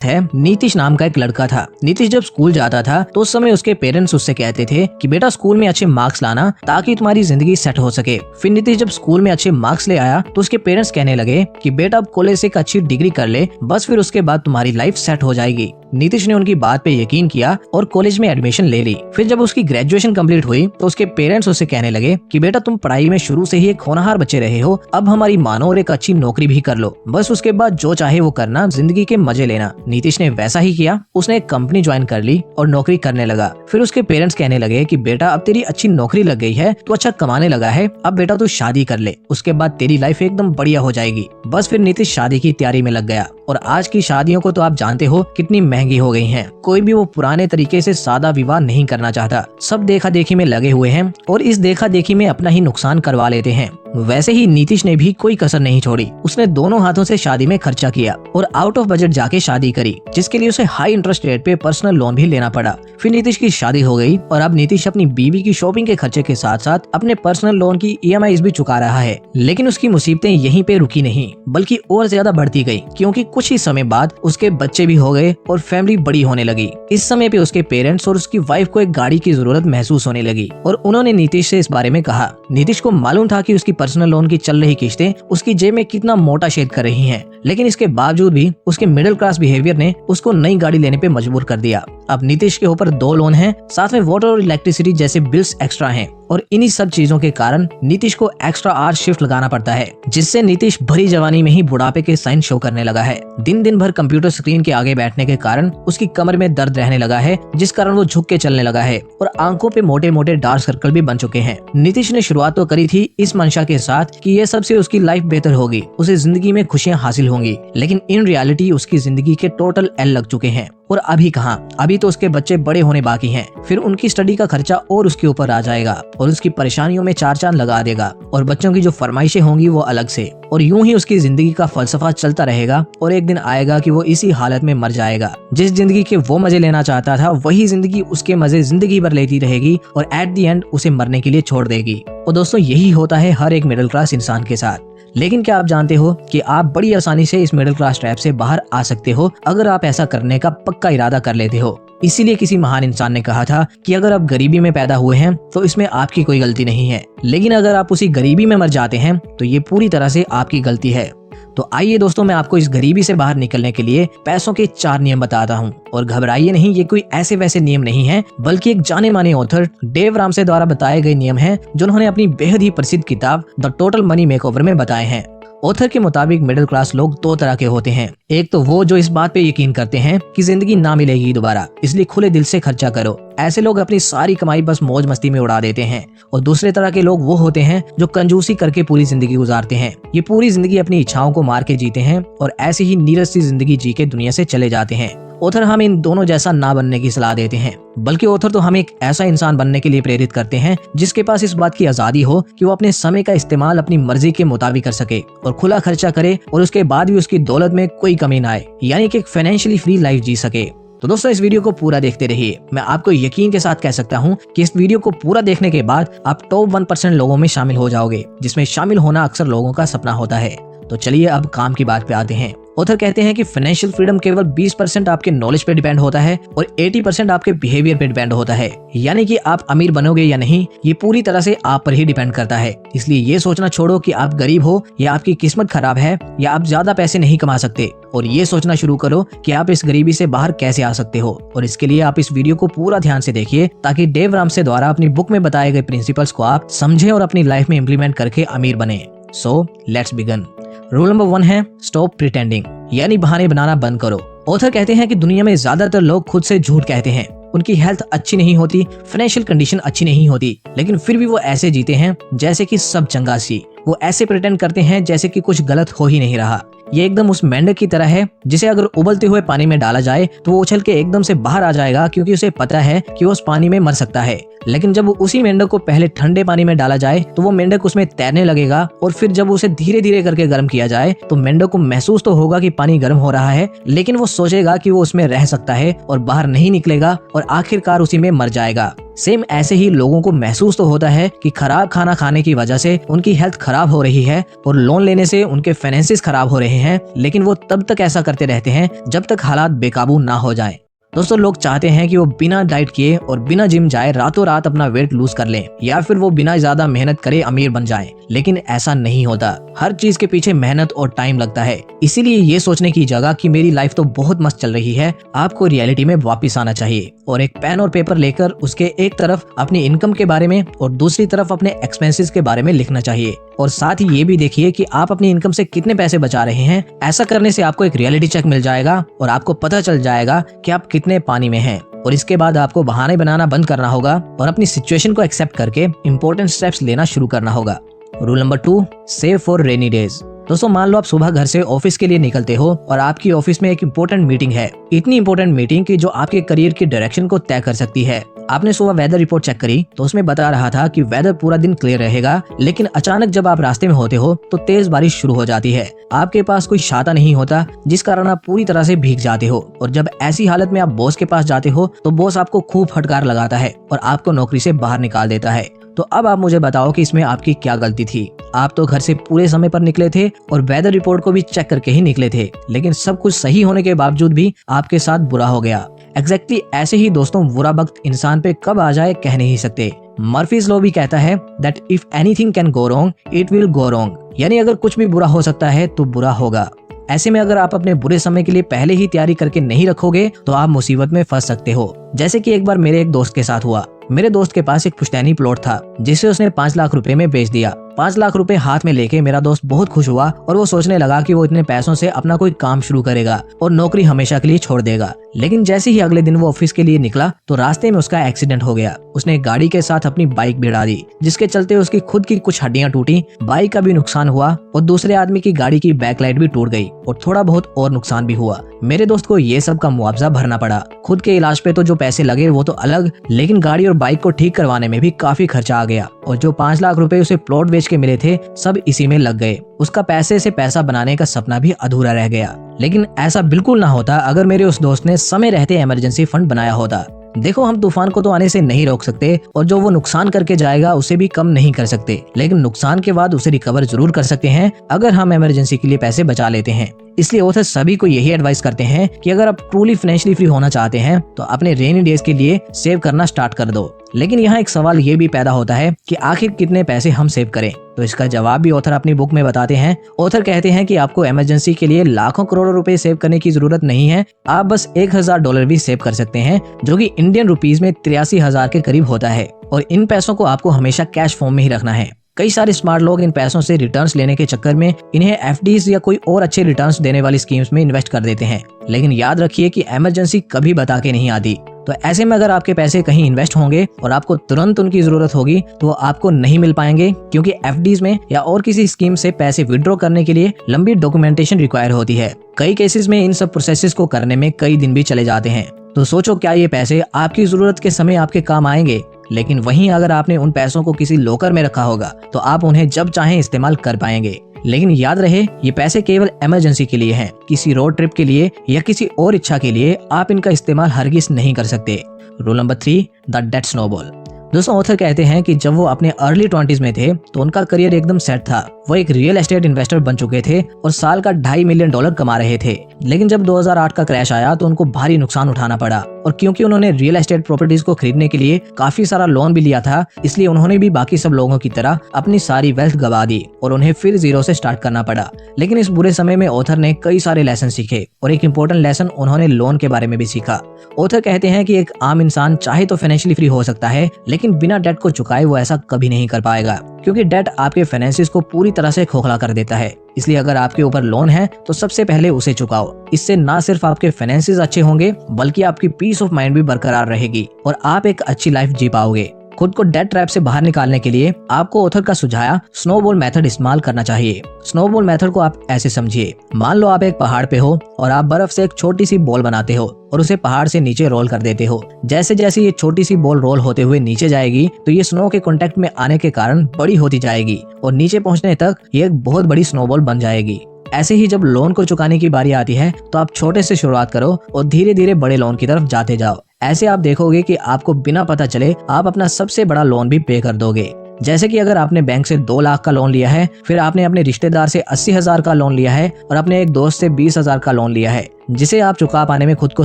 है, नीतीश नाम का एक लड़का था। नीतीश जब स्कूल जाता था तो उस समय उसके पेरेंट्स उससे कहते थे कि बेटा स्कूल में अच्छे मार्क्स लाना ताकि तुम्हारी जिंदगी सेट हो सके। फिर नीतीश जब स्कूल में अच्छे मार्क्स ले आया तो उसके पेरेंट्स कहने लगे कि बेटा अब कॉलेज से एक अच्छी डिग्री कर ले, बस फिर उसके बाद तुम्हारी लाइफ सेट हो जाएगी। नीतीश ने उनकी बात पे यकीन किया और कॉलेज में एडमिशन ले ली। फिर जब उसकी ग्रेजुएशन कंप्लीट हुई तो उसके पेरेंट्स उससे कहने लगे कि बेटा तुम पढ़ाई में शुरू से ही एक होनहार बच्चे रहे हो, अब हमारी मानो और एक अच्छी नौकरी भी कर लो, बस उसके बाद जो चाहे वो करना, जिंदगी के मजे लेना। नीतीश ने वैसा ही किया, उसने एक कंपनी ज्वाइन कर ली और नौकरी करने लगा। फिर उसके पेरेंट्स कहने लगे कि बेटा अब तेरी अच्छी नौकरी लग गई है, तू अच्छा कमाने लगा है, अब बेटा तू शादी कर ले, उसके बाद तेरी लाइफ एकदम बढ़िया हो जाएगी। बस फिर नीतीश शादी की तैयारी में लग गया। और आज की शादियों को तो आप जानते हो कितनी महंगी हो गई हैं। कोई भी वो पुराने तरीके से सादा विवाह नहीं करना चाहता, सब देखा देखी में लगे हुए हैं और इस देखा देखी में अपना ही नुकसान करवा लेते हैं। वैसे ही नीतीश ने भी कोई कसर नहीं छोड़ी, उसने दोनों हाथों से शादी में खर्चा किया और आउट ऑफ बजट जाके शादी करी, जिसके लिए उसे हाई इंटरेस्ट रेट पे पर्सनल लोन भी लेना पड़ा। फिर नीतीश की शादी हो गई और अब नीतीश अपनी बीवी की शॉपिंग के खर्चे के साथ साथ अपने पर्सनल लोन की EMIs भी चुका रहा है। लेकिन उसकी मुसीबतें यहीं पे रुकी नहीं, बल्कि और ज्यादा बढ़ती गई, क्योंकि कुछ ही समय बाद उसके बच्चे भी हो गए और फैमिली बड़ी होने लगी। इस समय पे उसके पेरेंट्स और उसकी वाइफ को एक गाड़ी की जरूरत महसूस होने लगी और उन्होंने नीतीश से इस बारे में कहा। नीतीश को मालूम था कि उसकी पर्सनल लोन की चल रही किस्तें उसकी जेब में कितना मोटा छेद कर रही हैं, लेकिन इसके बावजूद भी उसके मिडिल क्लास बिहेवियर ने उसको नई गाड़ी लेने पे मजबूर कर दिया। अब नीतीश के ऊपर 2 लोन हैं, साथ में वाटर और इलेक्ट्रिसिटी जैसे बिल्स एक्स्ट्रा हैं और इन्हीं सब चीजों के कारण नीतीश को एक्स्ट्रा आवर शिफ्ट लगाना पड़ता है, जिससे नीतीश भरी जवानी में ही बुढ़ापे के साइन शो करने लगा है। दिन भर कंप्यूटर स्क्रीन के आगे बैठने के कारण उसकी कमर में दर्द रहने लगा है, जिस कारण वो झुक के चलने लगा है और आंखों पे मोटे मोटे डार्क सर्कल भी बन चुके हैं। नीतीश ने शुरुआत तो करी थी इस मंशा के साथ कि ये सबसे उसकी लाइफ बेहतर होगी, उसे जिंदगी में खुशियां हासिल होंगी, लेकिन इन रियलिटी उसकी जिंदगी के टोटल एल लग चुके हैं। और अभी कहाँ, अभी तो उसके बच्चे बड़े होने बाकी हैं, फिर उनकी स्टडी का खर्चा और उसके ऊपर आ जाएगा और उसकी परेशानियों में 4 चांद लगा देगा और बच्चों की जो फरमाइशें होंगी वो अलग से, और यूं ही उसकी जिंदगी का फलसफा चलता रहेगा और एक दिन आएगा कि वो इसी हालत में मर जाएगा। जिस जिंदगी के वो मजे लेना चाहता था वही जिंदगी उसके मजे जिंदगी भर लेती रहेगी और एट द एंड उसे मरने के लिए छोड़ देगी। और दोस्तों यही होता है हर एक मिडिल क्लास इंसान के साथ। लेकिन क्या आप जानते हो कि आप बड़ी आसानी से इस मिडिल क्लास ट्रैप से बाहर आ सकते हो अगर आप ऐसा करने का पक्का इरादा कर लेते हो। इसीलिए किसी महान इंसान ने कहा था कि अगर आप गरीबी में पैदा हुए हैं तो इसमें आपकी कोई गलती नहीं है, लेकिन अगर आप उसी गरीबी में मर जाते हैं तो ये पूरी तरह से आपकी गलती है। तो आइए दोस्तों, मैं आपको इस गरीबी से बाहर निकलने के लिए पैसों के 4 नियम बताता हूँ। और घबराइए नहीं, ये कोई ऐसे वैसे नियम नहीं है, बल्कि एक जाने माने ऑथर डेव रामसे द्वारा बताए गए नियम हैं, जिन्होंने अपनी बेहद ही प्रसिद्ध किताब द टोटल मनी मेकओवर में बताए हैं। ऑथर के मुताबिक मिडिल क्लास लोग 2 तरह के होते हैं। एक तो वो जो इस बात पे यकीन करते हैं कि जिंदगी ना मिलेगी दोबारा, इसलिए खुले दिल से खर्चा करो। ऐसे लोग अपनी सारी कमाई बस मौज मस्ती में उड़ा देते हैं। और दूसरे तरह के लोग वो होते हैं जो कंजूसी करके पूरी जिंदगी गुजारते हैं। ये पूरी जिंदगी अपनी इच्छाओं को मार के जीते हैं और ऐसी ही नीरस सी जिंदगी जी के दुनिया से चले जाते हैं। ऑथर हमें इन दोनों जैसा ना बनने की सलाह देते हैं, बल्कि ऑथर तो हमें एक ऐसा इंसान बनने के लिए प्रेरित करते हैं जिसके पास इस बात की आजादी हो कि वो अपने समय का इस्तेमाल अपनी मर्जी के मुताबिक कर सके और खुला खर्चा करे और उसके बाद भी उसकी दौलत में कोई कमी ना आए, यानी कि एक फाइनेंशियली फ्री लाइफ जी सके। तो दोस्तों इस वीडियो को पूरा देखते रहिए। मैं आपको यकीन के साथ कह सकता हूँ कि इस वीडियो को पूरा देखने के बाद आप टॉप 1% लोगों में शामिल हो जाओगे, जिसमें शामिल होना अक्सर लोगों का सपना होता है। तो चलिए अब काम की बात पे आते हैं। ऑथर कहते हैं कि फाइनेंशियल फ्रीडम केवल 20% आपके नॉलेज पे डिपेंड होता है और 80% आपके बिहेवियर पे डिपेंड होता है, यानी कि आप अमीर बनोगे या नहीं ये पूरी तरह से आप पर ही डिपेंड करता है। इसलिए ये सोचना छोड़ो कि आप गरीब हो या आपकी किस्मत खराब है या आप ज्यादा पैसे नहीं कमा सकते, और ये सोचना शुरू करो कि आप इस गरीबी से बाहर कैसे आ सकते हो। और इसके लिए आप इस वीडियो को पूरा ध्यान से देखिए ताकि डेव रामसे द्वारा अपनी बुक में बताए गए प्रिंसिपल्स को आप समझें और अपनी लाइफ में इम्प्लीमेंट करके अमीर बने। So let's begin. Rule number 1 है स्टॉप प्रिटेंडिंग, यानी बहाने बनाना बंद करो। ऑथर कहते हैं कि दुनिया में ज्यादातर लोग खुद से झूठ कहते हैं। उनकी हेल्थ अच्छी नहीं होती, फाइनेंशियल कंडीशन अच्छी नहीं होती, लेकिन फिर भी वो ऐसे जीते हैं जैसे कि सब चंगा सी। वो ऐसे प्रिटेंड करते हैं जैसे कि कुछ गलत हो ही नहीं रहा। ये एकदम उस मेंढक की तरह है जिसे अगर उबलते हुए पानी में डाला जाए तो वो उछल के एकदम से बाहर आ जाएगा, क्योंकि उसे पता है कि वो उस पानी में मर सकता है। लेकिन जब उसी मेंढक को पहले ठंडे पानी में डाला जाए तो वो मेंढक उसमें तैरने लगेगा, और फिर जब उसे धीरे धीरे करके गर्म किया जाए तो मेंढक को महसूस तो होगा कि पानी गर्म हो रहा है, लेकिन वो सोचेगा कि वो उसमें रह सकता है और बाहर नहीं निकलेगा और आखिरकार उसी में मर जाएगा। सेम ऐसे ही लोगों को महसूस तो होता है कि खराब खाना खाने की वजह से उनकी हेल्थ खराब हो रही है और लोन लेने से उनके फाइनेंसेस खराब हो रहे हैं, लेकिन वो तब तक ऐसा करते रहते हैं जब तक हालात बेकाबू ना हो जाएं। दोस्तों, लोग चाहते हैं कि वो बिना डाइट किए और बिना जिम जाए रातों रात अपना वेट लूज कर लें, या फिर वो बिना ज्यादा मेहनत करे अमीर बन जाएं, लेकिन ऐसा नहीं होता। हर चीज के पीछे मेहनत और टाइम लगता है। इसीलिए ये सोचने की जगह कि मेरी लाइफ तो बहुत मस्त चल रही है, आपको रियलिटी में वापस आना चाहिए और एक पेन और पेपर लेकर उसके एक तरफ अपनी इनकम के बारे में और दूसरी तरफ अपने एक्सपेंसेस के बारे में लिखना चाहिए। और साथ ही ये भी देखिए कि आप अपनी इनकम से कितने पैसे बचा रहे हैं। ऐसा करने से आपको एक रियलिटी चेक मिल जाएगा और आपको पता चल जाएगा कि आप कितने पानी में हैं। और इसके बाद आपको बहाने बनाना बंद करना होगा और अपनी सिचुएशन को एक्सेप्ट करके इंपॉर्टेंट स्टेप्स लेना शुरू करना होगा। Rule number 2, save for rainy days. दोस्तों, मान लो आप सुबह घर से ऑफिस के लिए निकलते हो और आपकी ऑफिस में एक इम्पोर्टेंट मीटिंग है। इतनी इम्पोर्टेंट मीटिंग कि जो आपके करियर की डायरेक्शन को तय कर सकती है। आपने सुबह वेदर रिपोर्ट चेक करी तो उसमें बता रहा था कि वेदर पूरा दिन क्लियर रहेगा, लेकिन अचानक जब आप रास्ते में होते हो तो तेज बारिश शुरू हो जाती है। आपके पास कोई छाता नहीं होता, जिस कारण आप पूरी तरह से भीग जाते हो। और जब ऐसी हालत में आप बॉस के पास जाते हो तो बॉस आपको खूब फटकार लगाता है और आपको नौकरी से बाहर निकाल देता है। तो अब आप मुझे बताओ कि इसमें आपकी क्या गलती थी। आप तो घर से पूरे समय पर निकले थे और वेदर रिपोर्ट को भी चेक करके ही निकले थे, लेकिन सब कुछ सही होने के बावजूद भी आपके साथ बुरा हो गया। एग्जैक्टली ऐसे ही दोस्तों, बुरा वक्त इंसान पे कब आ जाए कह नहीं सकते। मर्फीज लॉ भी कहता है that if anything can go wrong it will go wrong, यानी अगर कुछ भी बुरा हो सकता है तो बुरा होगा। ऐसे में अगर आप अपने बुरे समय के लिए पहले ही तैयारी करके नहीं रखोगे तो आप मुसीबत में फंस सकते हो। जैसे कि एक बार मेरे एक दोस्त के साथ हुआ। मेरे दोस्त के पास एक पुश्तैनी प्लॉट था जिसे उसने 5 लाख रुपए में बेच दिया। 5 लाख रुपए हाथ में लेके मेरा दोस्त बहुत खुश हुआ और वो सोचने लगा कि वो इतने पैसों से अपना कोई काम शुरू करेगा और नौकरी हमेशा के लिए छोड़ देगा। लेकिन जैसे ही अगले दिन वो ऑफिस के लिए निकला तो रास्ते में उसका एक्सीडेंट हो गया। उसने गाड़ी के साथ अपनी बाइक भिड़ा दी, जिसके चलते उसकी खुद की कुछ हड्डियां टूटी, बाइक का भी नुकसान हुआ और दूसरे आदमी की गाड़ी की बैकलाइट भी टूट गई और थोड़ा बहुत और नुकसान भी हुआ। मेरे दोस्त को ये सब का मुआवजा भरना पड़ा। खुद के इलाज पे तो जो पैसे लगे वो तो अलग, लेकिन गाड़ी और बाइक को ठीक करवाने में भी काफी खर्चा आ गया और जो 5 लाख रुपए उसे प्लॉट बेच के मिले थे सब इसी में लग गए। उसका पैसे से पैसा बनाने का सपना भी अधूरा रह गया। लेकिन ऐसा बिल्कुल ना होता अगर मेरे उस दोस्त ने समय रहते इमरजेंसी फंड बनाया होता। देखो, हम तूफान को तो आने से नहीं रोक सकते और जो वो नुकसान करके जाएगा उसे भी कम नहीं कर सकते, लेकिन नुकसान के बाद उसे रिकवर जरूर कर सकते हैं अगर हम इमरजेंसी के लिए पैसे बचा लेते हैं। इसलिए ऑथर सभी को यही एडवाइस करते हैं कि अगर आप ट्रूली फाइनेंशियली फ्री होना चाहते हैं तो अपने रेनी डेज के लिए सेव करना स्टार्ट कर दो। लेकिन यहाँ एक सवाल ये भी पैदा होता है कि आखिर कितने पैसे हम सेव करें। तो इसका जवाब भी ऑथर अपनी बुक में बताते हैं। ऑथर कहते हैं कि आपको इमरजेंसी के लिए लाखों करोड़ों रुपए सेव करने की जरूरत नहीं है, आप बस $1000 भी सेव कर सकते हैं, जो कि इंडियन रुपीज में 83,000 के करीब होता है। और इन पैसों को आपको हमेशा कैश फॉर्म में ही रखना है। कई सारे स्मार्ट लोग इन पैसों से रिटर्न्स लेने के चक्कर में इन्हें एफडीज या कोई और अच्छे रिटर्न्स देने वाली स्कीम्स में इन्वेस्ट कर देते हैं, लेकिन याद रखिए कि इमरजेंसी कभी बता के नहीं आती। तो ऐसे में अगर आपके पैसे कहीं इन्वेस्ट होंगे और आपको तुरंत उनकी जरूरत होगी तो वो आपको नहीं मिल पाएंगे, क्योंकि एफडीज में या और किसी स्कीम से पैसे विड्रॉ करने के लिए लंबी डॉक्यूमेंटेशन रिक्वायर होती है। कई केसेस में इन सब प्रोसेसेस को करने में कई दिन भी चले जाते हैं। तो सोचो, क्या ये पैसे आपकी जरूरत के समय आपके काम आएंगे? लेकिन वहीं अगर आपने उन पैसों को किसी लॉकर में रखा होगा तो आप उन्हें जब चाहें इस्तेमाल कर पाएंगे। लेकिन याद रहे, ये पैसे केवल इमरजेंसी के लिए हैं। किसी रोड ट्रिप के लिए या किसी और इच्छा के लिए आप इनका इस्तेमाल हरगिज नहीं कर सकते। Rule number 3, the debt snowball. दोस्तों, ऑथर कहते हैं कि जब वो अपने अर्ली 20s में थे तो उनका करियर एकदम सेट था। वो एक रियल एस्टेट इन्वेस्टर बन चुके थे और साल का $2.5 मिलियन कमा रहे थे। लेकिन जब 2008 का क्रैश आया तो उनको भारी नुकसान उठाना पड़ा, और क्योंकि उन्होंने रियल एस्टेट प्रॉपर्टीज को खरीदने के लिए काफी सारा लोन भी लिया था, इसलिए उन्होंने भी बाकी सब लोगों की तरह अपनी सारी वेल्थ गवा दी और उन्हें फिर जीरो से स्टार्ट करना पड़ा। लेकिन इस बुरे समय में ऑथर ने कई सारे लेसन सीखे और एक इम्पोर्टेंट लेसन उन्होंने लोन के बारे में भी सीखा। ऑथर कहते हैं कि एक आम इंसान चाहे तो फाइनेंशियली फ्री हो सकता है, लेकिन बिना डेट को चुकाए वो ऐसा कभी नहीं कर पाएगा, क्योंकि डेट आपके फाइनेंसिस को पूरी तरह से खोखला कर देता है। इसलिए अगर आपके ऊपर लोन है तो सबसे पहले उसे चुकाओ। इससे ना सिर्फ आपके फाइनेंसिस अच्छे होंगे बल्कि आपकी पीस ऑफ माइंड भी बरकरार रहेगी और आप एक अच्छी लाइफ जी पाओगे। खुद को डेट ट्रैप से बाहर निकालने के लिए आपको ऑथर का सुझाया स्नोबॉल मेथड इस्तेमाल करना चाहिए। स्नोबॉल मेथड को आप ऐसे समझिए, मान लो आप एक पहाड़ पे हो और आप बर्फ से एक छोटी सी बॉल बनाते हो और उसे पहाड़ से नीचे रोल कर देते हो। जैसे जैसे ये छोटी सी बॉल रोल होते हुए नीचे जाएगी तो ये स्नो के कांटेक्ट में आने के कारण बड़ी होती जाएगी और नीचे पहुंचने तक ये एक बहुत बड़ी स्नोबॉल बन जाएगी। ऐसे ही जब लोन को चुकाने की बारी आती है तो आप छोटे से शुरुआत करो और धीरे धीरे बड़े लोन की तरफ जाते जाओ। ऐसे आप देखोगे कि आपको बिना पता चले आप अपना सबसे बड़ा लोन भी पे कर दोगे। जैसे कि अगर आपने बैंक से 2 लाख का लोन लिया है, फिर आपने अपने रिश्तेदार से 80,000 का लोन लिया है और अपने एक दोस्त से 20,000 का लोन लिया है, जिसे आप चुका पाने में खुद को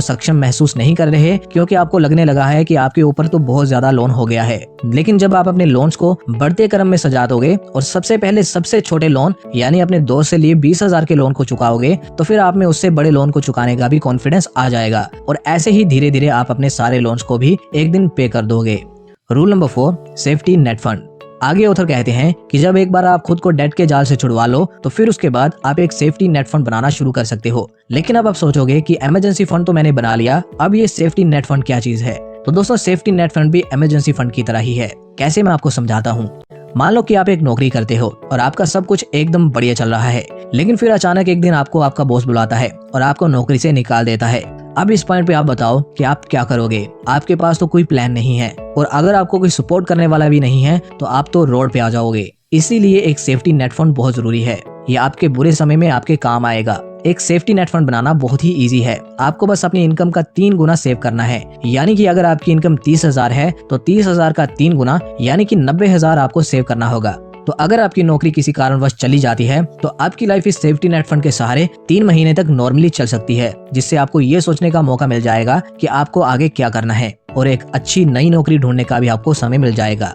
सक्षम महसूस नहीं कर रहे क्योंकि आपको लगने लगा है कि आपके ऊपर तो बहुत ज्यादा लोन हो गया है। लेकिन जब आप अपने लोन्स को बढ़ते क्रम में सजा दोगे और सबसे पहले सबसे छोटे लोन यानी अपने दोस्त से लिए 20,000 के लोन को चुकाओगे, तो फिर आप में उससे बड़े लोन को चुकाने का भी कॉन्फिडेंस आ जाएगा और ऐसे ही धीरे धीरे आप अपने सारे लोन्स को भी एक दिन पे कर दोगे। Rule number 4, safety net fund. आगे ऑथर कहते हैं कि जब एक बार आप खुद को डेट के जाल से छुड़वा लो तो फिर उसके बाद आप एक सेफ्टी नेट फंड बनाना शुरू कर सकते हो। लेकिन अब आप सोचोगे कि इमरजेंसी फंड तो मैंने बना लिया, अब ये सेफ्टी नेट फंड क्या चीज है? तो दोस्तों, सेफ्टी नेट फंड भी इमरजेंसी फंड की तरह ही है। कैसे, मैं आपको समझाता हूँ। मान लो कि आप एक नौकरी करते हो और आपका सब कुछ एकदम बढ़िया चल रहा है, लेकिन फिर अचानक एक दिन आपको आपका बॉस बुलाता है और आपको नौकरी से निकाल देता है। अब इस पॉइंट पे आप बताओ कि आप क्या करोगे? आपके पास तो कोई प्लान नहीं है और अगर आपको कोई सपोर्ट करने वाला भी नहीं है तो आप तो रोड पे आ जाओगे। इसीलिए एक सेफ्टी नेट फंड बहुत जरूरी है। ये आपके बुरे समय में आपके काम आएगा। एक सेफ्टी नेट फंड बनाना बहुत ही इजी है। आपको बस अपनी इनकम का 3 गुना सेव करना है। यानी कि अगर आपकी इनकम 30,000 है तो 30,000 का 3 गुना यानी कि 90,000 आपको सेव करना होगा। तो अगर आपकी नौकरी किसी कारणवश चली जाती है तो आपकी लाइफ इस सेफ्टी नेट फंड के सहारे 3 महीने तक नॉर्मली चल सकती है, जिससे आपको ये सोचने का मौका मिल जाएगा कि आपको आगे क्या करना है और एक अच्छी नई नौकरी ढूंढने का भी आपको समय मिल जाएगा।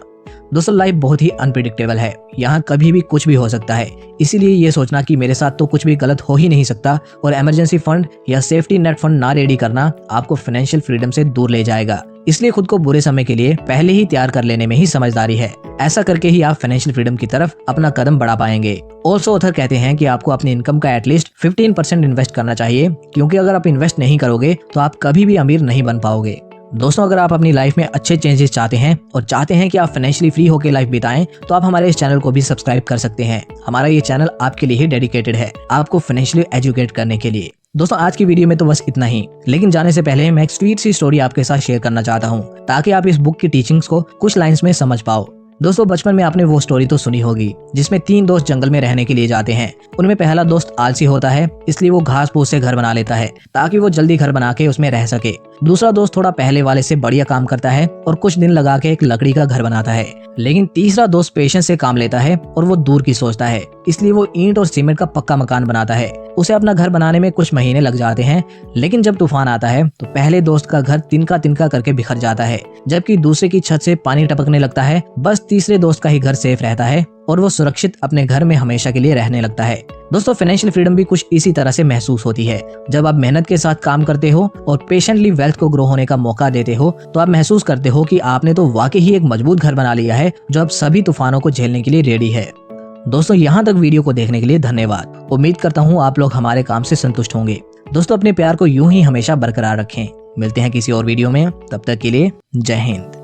दोस्तों, लाइफ बहुत ही अनप्रिडिक्टेबल है। यहाँ कभी भी कुछ भी हो सकता है। इसीलिए ये सोचना कि मेरे साथ तो कुछ भी गलत हो ही नहीं सकता और इमरजेंसी फंड या सेफ्टी नेट फंड ना रेडी करना आपको फाइनेंशियल फ्रीडम से दूर ले जाएगा। इसलिए खुद को बुरे समय के लिए पहले ही तैयार कर लेने में ही समझदारी है। ऐसा करके ही आप फाइनेंशियल फ्रीडम की तरफ अपना कदम बढ़ा पाएंगे। ऑल्सो ऑथर कहते हैं कि आपको अपनी इनकम का एटलीस्ट 15% इन्वेस्ट करना चाहिए, क्योंकि अगर आप इन्वेस्ट नहीं करोगे तो आप कभी भी अमीर नहीं बन पाओगे। दोस्तों, अगर आप अपनी लाइफ में अच्छे चेंजेस चाहते हैं और चाहते हैं कि आप फाइनेंशियली फ्री होकर लाइफ बिताएं, तो आप हमारे इस चैनल को भी सब्सक्राइब कर सकते हैं। हमारा ये चैनल आपके लिए ही डेडिकेटेड है, आपको फाइनेंशियली एजुकेट करने के लिए। दोस्तों, आज की वीडियो में तो बस इतना ही, लेकिन जाने से पहले मैं एक स्वीट सी स्टोरी आपके साथ शेयर करना चाहता हूँ ताकि आप इस बुक की टीचिंग्स को कुछ लाइंस में समझ पाओ। दोस्तों, बचपन में आपने वो स्टोरी तो सुनी होगी जिसमें 3 दोस्त जंगल में रहने के लिए जाते हैं। उनमें पहला दोस्त आलसी होता है, इसलिए वो घास फूस से घर बना लेता है ताकि वो जल्दी घर बना के उसमें रह सके। दूसरा दोस्त थोड़ा पहले वाले से बढ़िया काम करता है और कुछ दिन लगा के एक लकड़ी का घर बनाता है। लेकिन तीसरा दोस्त पेशेंस से काम लेता है और वो दूर की सोचता है, इसलिए वो ईंट और सीमेंट का पक्का मकान बनाता है। उसे अपना घर बनाने में कुछ महीने लग जाते हैं, लेकिन जब तूफान आता है तो पहले दोस्त का घर तिनका तिनका करके बिखर जाता है, जबकि दूसरे की छत से पानी टपकने लगता है। बस तीसरे दोस्त का ही घर सेफ रहता है और वो सुरक्षित अपने घर में हमेशा के लिए रहने लगता है। दोस्तों, फाइनेंशियल फ्रीडम भी कुछ इसी तरह से महसूस होती है। जब आप मेहनत के साथ काम करते हो और पेशेंटली वेल्थ को ग्रो होने का मौका देते हो, तो आप महसूस करते हो कि आपने तो वाकई ही एक मजबूत घर बना लिया है जो अब सभी तूफानों को झेलने के लिए रेडी है। दोस्तों, यहाँ तक वीडियो को देखने के लिए धन्यवाद। उम्मीद करता हूँ आप लोग हमारे काम से संतुष्ट होंगे। दोस्तों, अपने प्यार को यूं ही हमेशा बरकरार रखें। मिलते हैं किसी और वीडियो में, तब तक के लिए जय हिंद।